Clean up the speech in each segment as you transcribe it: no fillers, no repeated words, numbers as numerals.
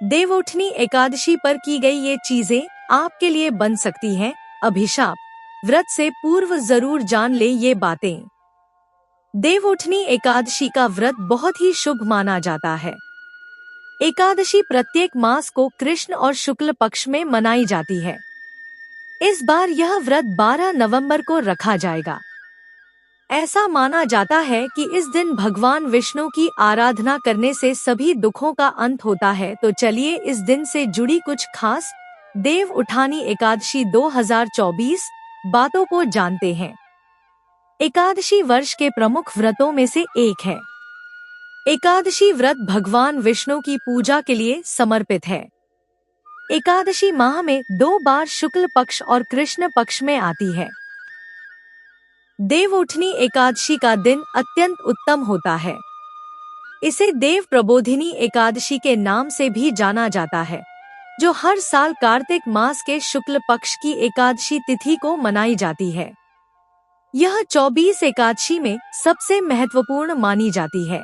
देवउठनी एकादशी पर की गई ये चीजें आपके लिए बन सकती हैं अभिशाप। व्रत से पूर्व जरूर जान ले ये बातें। देवउठनी एकादशी का व्रत बहुत ही शुभ माना जाता है। एकादशी प्रत्येक मास को कृष्ण और शुक्ल पक्ष में मनाई जाती है। इस बार यह व्रत 12 नवंबर को रखा जाएगा। ऐसा माना जाता है कि इस दिन भगवान विष्णु की आराधना करने से सभी दुखों का अंत होता है। तो चलिए इस दिन से जुड़ी कुछ खास देव उठानी एकादशी 2024 बातों को जानते हैं। एकादशी वर्ष के प्रमुख व्रतों में से एक है। एकादशी व्रत भगवान विष्णु की पूजा के लिए समर्पित है। एकादशी माह में 2 बार शुक्ल पक्ष और कृष्ण पक्ष में आती है। देवउठनी एकादशी का दिन अत्यंत उत्तम होता है। इसे देव प्रबोधिनी एकादशी के नाम से भी जाना जाता है, जो हर साल कार्तिक मास के शुक्ल पक्ष की एकादशी तिथि को मनाई जाती है। यह 24 एकादशी में सबसे महत्वपूर्ण मानी जाती है।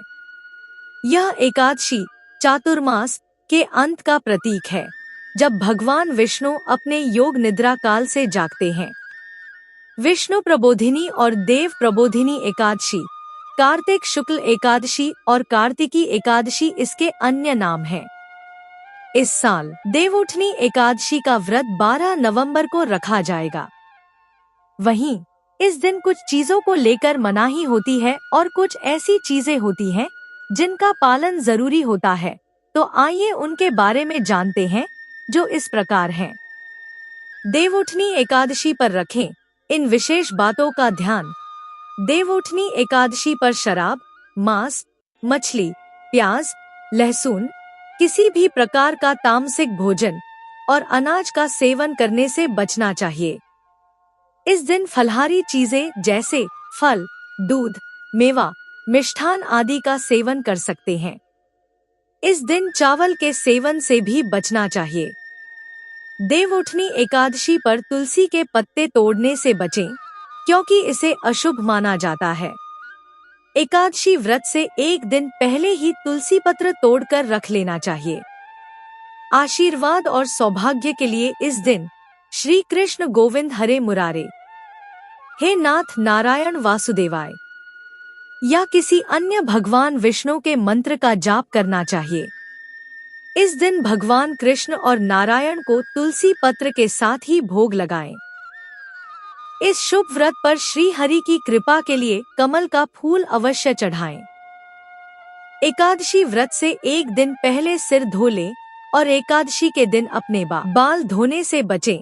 यह एकादशी चातुर्मास के अंत का प्रतीक है, जब भगवान विष्णु अपने योग निद्रा काल से जागते हैं। विष्णु प्रबोधिनी और देव प्रबोधिनी एकादशी, कार्तिक शुक्ल एकादशी और कार्तिकी एकादशी इसके अन्य नाम हैं। इस साल देवउठनी एकादशी का व्रत 12 नवंबर को रखा जाएगा। वहीं इस दिन कुछ चीजों को लेकर मनाही होती है और कुछ ऐसी चीजें होती हैं जिनका पालन जरूरी होता है। तो आइए उनके बारे में जानते हैं, जो इस प्रकार हैं। देवउठनी एकादशी पर रखें इन विशेष बातों का ध्यान। देवउठनी एकादशी पर शराब, मांस, मछली, प्याज, लहसुन, किसी भी प्रकार का तामसिक भोजन और अनाज का सेवन करने से बचना चाहिए। इस दिन फलहारी चीजें जैसे फल, दूध, मेवा, मिष्ठान आदि का सेवन कर सकते हैं। इस दिन चावल के सेवन से भी बचना चाहिए। देवउठनी एकादशी पर तुलसी के पत्ते तोड़ने से बचें, क्योंकि इसे अशुभ माना जाता है। एकादशी व्रत से एक दिन पहले ही तुलसी पत्र तोड़कर रख लेना चाहिए। आशीर्वाद और सौभाग्य के लिए इस दिन श्री कृष्ण गोविंद हरे मुरारे, हे नाथ नारायण वासुदेवाय या किसी अन्य भगवान विष्णु के मंत्र का जाप करना चाहिए। इस दिन भगवान कृष्ण और नारायण को तुलसी पत्र के साथ ही भोग लगाएं। इस शुभ व्रत पर श्री हरि की कृपा के लिए कमल का फूल अवश्य चढ़ाएं। एकादशी व्रत से एक दिन पहले सिर धो लें और एकादशी के दिन अपने बाल धोने से बचें।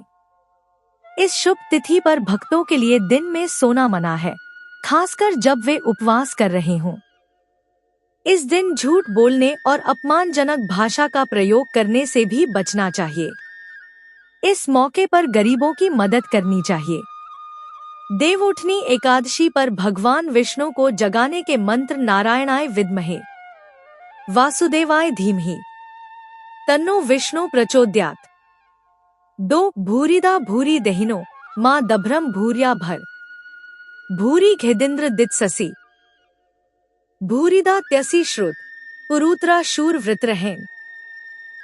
इस शुभ तिथि पर भक्तों के लिए दिन में सोना मना है, खासकर जब वे उपवास कर रहे हों। इस दिन झूठ बोलने और अपमानजनक भाषा का प्रयोग करने से भी बचना चाहिए। इस मौके पर गरीबों की मदद करनी चाहिए। देवउठनी एकादशी पर भगवान विष्णु को जगाने के मंत्र नारायणाय विद्महे वासुदेवाय धीमहि तन्नो विष्णु प्रचोदयात्। 2 भूरिदा भूरि दहिनो माँ दभ्रम भूर्या भर भूरि घेदिंद्र दित्ससी भूरिदा त्यसी श्रुत पुरुत्रा शूर वृत्रहेन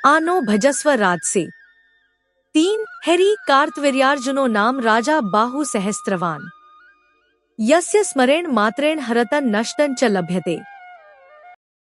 आनो भजस्व राजसे। 3 हेरी कार्तवीर्यार्जुनो नाम राजा बाहु सहस्त्रवान यस्य स्मरेण मात्रेण हरतन नष्टन च लभ्यते।